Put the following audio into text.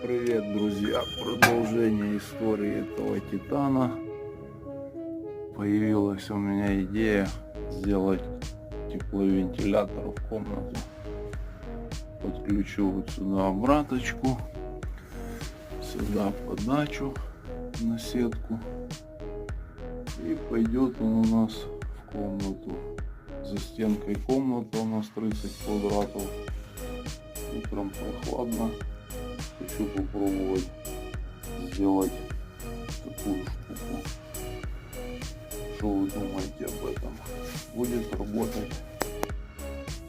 Привет, друзья! Продолжение истории этого титана. Появилась у меня идея сделать тепловентилятор в комнате. Подключу вот сюда обраточку, сюда подачу на сетку, и пойдет он у нас в комнату. За стенкой комната у нас 30 квадратов. Утром прохладно. Хочу попробовать сделать такую штуку. Что вы думаете об этом? Будет работать?